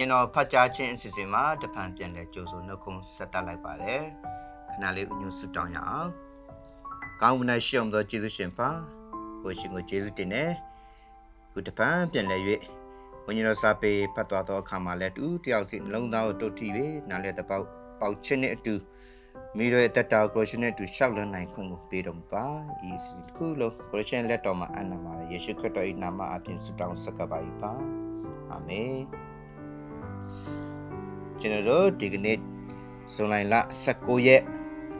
ကျွန်တော်ဖတ်ကြားခြင်းအစီအစဉ်မှာတဖန်ပြန်လဲကြိုးဆိုနှုတ်ခွန်းဆက်တတ်လိုက်ပါတယ်ခဏလေးဥညွှန်းဆုတောင်းရအောင်ကောင်းကင်၌ရှိအောင်သောကျေးဇူးရှင်ပါဘုရားရှင်ကိုကျေးဇူးတင်တယ်ခုတဖန်ပြန်လဲ၍ဝိညာဉ်တော်စာပေဖတ်သွားသောအခါမှာလည်းတူတယောက်စီနှလုံးသားကိုတုတ်ထိ၍နားလဲတဲ့ပေါက်ချင်းနဲ့အတူမိတို့ရဲ့တက်တာကိုရှင်နဲ့အတူရှောက်လွှမ်းနိုင်ခွင့်ကိုပေးတော်မူပါဤစီတစ်ခုလုံးကိုရှင်လက်တော်မှာအနန္တပါယေရှုခရစ်တော်၏နာမအပြင်ဆုတောင်းဆက်ကပ်ပါ၏ပါအာမင်ကျွန်တော်တို့ဒီကနေ့ဇွန်လ19ရက်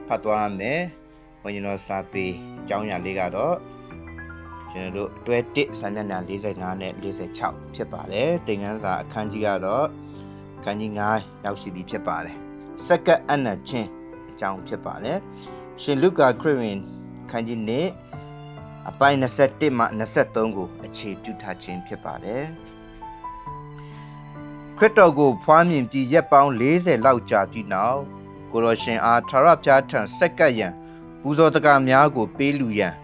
ဖတ်သွားမယ်ဝိညာဉ်တော်စာပေအကြောင်းအရာလေးကတော့ကျွန်တော်တို့တွဲ1စာမျက်နှာ45နဲ့46ဖြစ်ပါတယ်သင်ခန်းစာအခန်းကြီးကတော့အခန်းကြီး9ရောက်ရှိပြီဖြစ်ပါတယ်စက္ကပ်အနက်ချင်းအကြောင်းဖြစ်ပါတယ်ရှင်လုကာခရစ်ဝင်အခန်းကြီး1အပိုင်း21မှ23ကိုအခြေပြုထားခြင်းဖြစ်ပါတယ်ခရစ်တော်ကိုဖွားမြင်ပြီးရက်ပေါင်း40လောက်ကြာပြီးနောက်ကိုရောရှင်အားထာဝရဘုရားထံဆက်ကပ်ရန်ပူဇော်တကာများကိုပေးလူရန်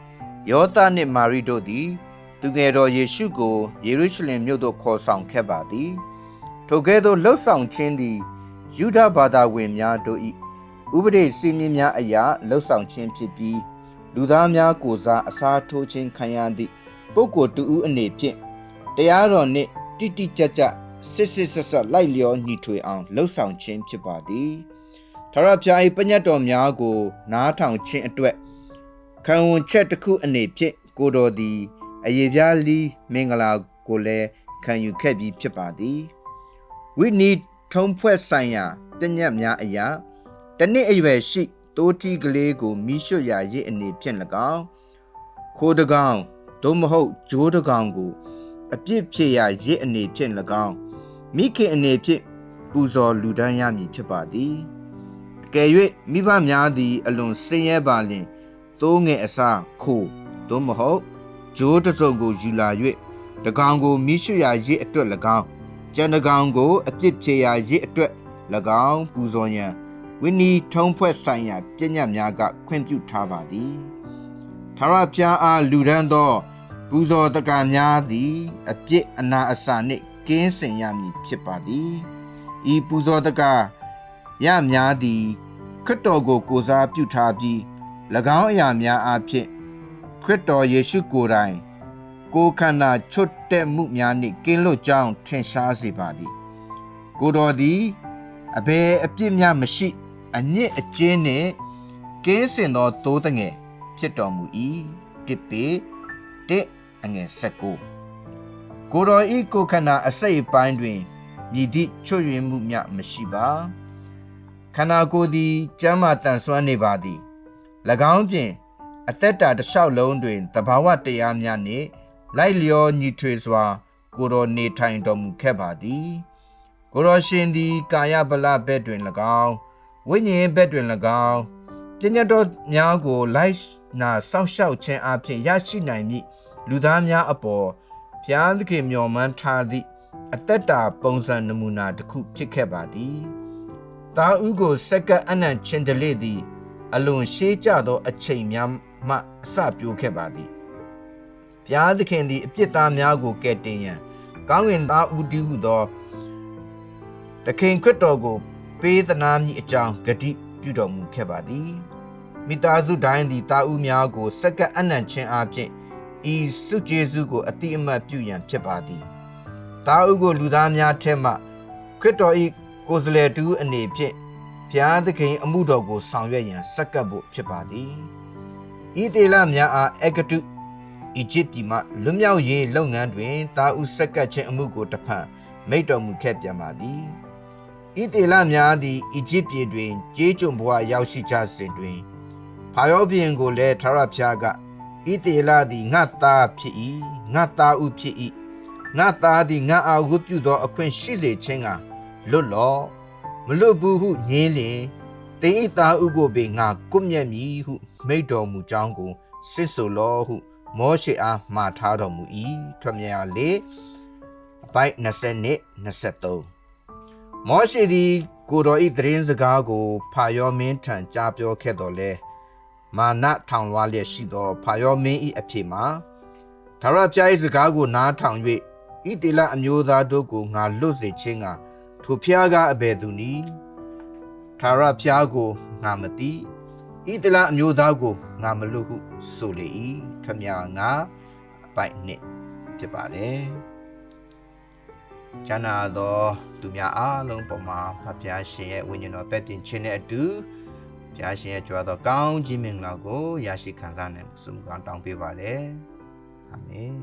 ယောသနှင့်မာရိတို့သည်သူငယ်တော်ယေရှုကိုယေရုရှလင်မြို့သို့ခေါ်ဆောင်ခဲ့ပါသည်ထိုကဲ့သို့လှုပ်ဆောင်ခြင်းသည်ယူဒဘာသာဝင်များတို့၏ဥပဒေစည်းမျဉ်းများအရာလှုပ်ဆောင်ခြင်းဖြစ်ပြီးလူသားများကိုစားအစားထိုးခြင်းခံရသည့်ပုဂ္ဂိုလ်တူဦးအနေဖြင့်တရားတော်နှင့်တိတိကျကျစစ်ဆက်လိုက်လျောညီထွေအောင်လှုပ်ဆောင်ခြင်းဖြစ်ပါသည်ထာဝရဘုရား၏ပညတ်တော်များကိုနားထောင်ခြင်းအတွက်ခံဝန်ချက်တစ်ခုအနေဖြင့်ကိုတော်သည်အယေပြားလီမင်္ဂလာကိုလည်းခံယူခဲ့ပြီးဖြစ်ပါသည်ဝိနီးထုံးဖွဲ့ဆိုင်ရာပညတ်များအရာတနည်းအရွယ်ရှိတိုးတီကလေးကိုမိရှုရာရစ်အနေဖြင့်၎င်းခိုးတကောင်သို့မဟုတ်ဂျိုးတကောင်ကိုအပြစ်ဖြစ်ရာရစ်အနေဖြင့်၎င်းမိခင်အနေဖြင့်ပူဇော်လူဒန်းရမည်ဖြစ်ပါသည်အကယ်၍မိဘများသည်အလွန်ဆင်းရဲပါလျင်သိုးငယ်အစားခိုးသို့မဟုတ်ဂျိုးတစ်စုံကိုယူလာ၍တကောင်ကိုမိရှုရာရစ်အတွက်၎င်းကြံတကောင်ကိုအပြစ်ဖြစ်ရာရစ်အတွက်၎င်းပူဇော်ရန်ဝိနီးထုံးဖွဲ့ဆိုင်ရာပညတ်များကခွင့်ပြုထားပါသည်ထာဝရဘုရားအားလူဒန်းသောပူဇော်တကာများသည်အပြစ်အနာအဆာနှင့်ကင်းစင်ရမည်ဖြစ်ပါသည်ဤပူဇော်တကာရများသည်ခရစ်တော်ကိုကိုးစားပြုထားပြီး၎င်းအရာများအားဖြင့်ခရစ်တော်ယေရှုကိုယ်တိုင်ကိုယ်ခန္ဓာချွတ်တဲ့မှုများနှင့်ကင်းလွတ်ကြောင်းထင်ရှားစေပါသည်ကိုတော်သည်အဘယ်အပြစ်များမရှိအညစ်အကြေးနှင့်ကင်းစင်သောသိုးတငယ်ဖြစ်တော်မူ၏တစ်ပေတစ်အငယ်19ကိုတော်ဤကိုခန္ဓာအစိတ်အပိုင်းတွင်မြည်သည့်ချွတ်ယွင်းမှုမြမရှိပါခန္ဓာကိုယ်သည်ကျမ်းမာတန်ဆွမ်းနေပါသည်၎င်းဖြင့်အသက်တာတစ်လျှောက်လုံးတွင်တဘာဝတရားများနှင့်လိုက်လျောညီထွေစွာကိုတော်နေထိုင်တော်မူခဲ့ပါသည်ကိုတော်ရှင်သည်ကာယဗလဘက်တွင်၎င်းဝိညာဉ်ဘက်တွင်၎င်းပညတ်တော်များကိုလိုက်နာစောင့်ရှောက်ခြင်းအပြင်ရရှိနိုင်မည်လူသားများအပေါ်ဘုရားသခင်မျှော်မှန်းထားသည့်အသက်တာပုံစံနမူနာတစ်ခုဖြစ်ခဲ့ပါသည်သားဦးကိုစက္ကပ်အနံ့ချင်းတလေသည်အလွန်ရှေးကြသောအချိန်များမှအစပြိုးခဲ့ပါသည်ဘုရားသခင်သည်အပြစ်သားများကိုကယ်တင်ရန်ကောင်းကင်သားဦးတည်ဟုသောသခင်ခရစ်တော်ကိုပေးသနာမည်အကြောင်းဂတိပြုတော်မူခဲ့ပါသည်မိသားစုတိုင်းသည်သားဦးများကိုစက္ကပ်အနံ့ချင်းအပြင်ဤစုကျေးဇူးကိုအတိအမှတ်ပြုရန်ဖြစ်ပါသည်သားဦးကိုလူသားများထဲမှခရစ်တော်၏ကိုယ်စားလှယ်တူအနေဖြင့်ဘုရားသခင်အမှုတော်ကိုဆောင်ရွက်ရန်စက္ကပ်ဖို့ဖြစ်ပါသည်ဤသေလများအားအဂတုအီဂျစ်ပြည်မှလွတ်မြောက်ရေးလုပ်ငန်းတွင်သားဦးစက္ကပ်ခြင်းအမှုကိုတဖန်မိန့်တော်မူခဲ့ပြန်ပါသည်ဤသေလများသည်အီဂျစ်ပြည်တွင်ကြေးကျွန်ဘဝရောက်ရှိကြစဉ်တွင်ဖာရောဘုရင်ကိုလည်းထာဝရဘုရားကဤသေလသည်ငါသားဖြစ်၏ငါသားဦးဖြစ်၏ငါသားသည်ငါအားဝတ်ပြုသောအခွင့်ရှိစေခြင်းကလွတ်လော့မလွတ်ဘူးဟုငြင်းလျင်သင်၏သားဦးကိုပင်ငါကွပ်မျက်မည်ဟုမိန့်တော်မူကြောင်းကိုစစ်ဆိုလော့ဟုမောရှေအားမှားထားတော်မူ၏ထွက်မြောက်လေအပိုင်း20နဲ့23မောရှေသည်ကိုတော်၏သတင်းစကားကိုဖာရောမင်းထံကြားပြောခဲ့တော်လဲမာနထောင်လွှားလျက်ရှိသောဖာရောမင်း၏အဖြစ်မှာထာဝရဘုရား၏စကားကိုနားထောင်၍ဣသေလအမျိုးသားတို့ကိုငါလွတ်စေခြင်းက ထိုဖျားကအဘယ်သူနီထာဝရဖျားကိုငါမသိဣသလအမျိုးသားကိုငါမလွတ်ဟုဆိုလေ၏ခမည်းငါအပိုက်နှစ်ဖြစ်ပါတယ်ကျမ်းနာသောသူများအားလုံးပေါ်မှာဖဖျားရှင်ရဲ့ဝိညာဉ်တော်ပဲ့တင်ခြင်းနဲ့အတူဖျားရှင်ရဲ့ကြွားသောကောင်းခြင်းမင်္ဂလာကိုရရှိခံစားနိုင်မှုစုံကောင်းတောင်းပေးပါလေအာမင်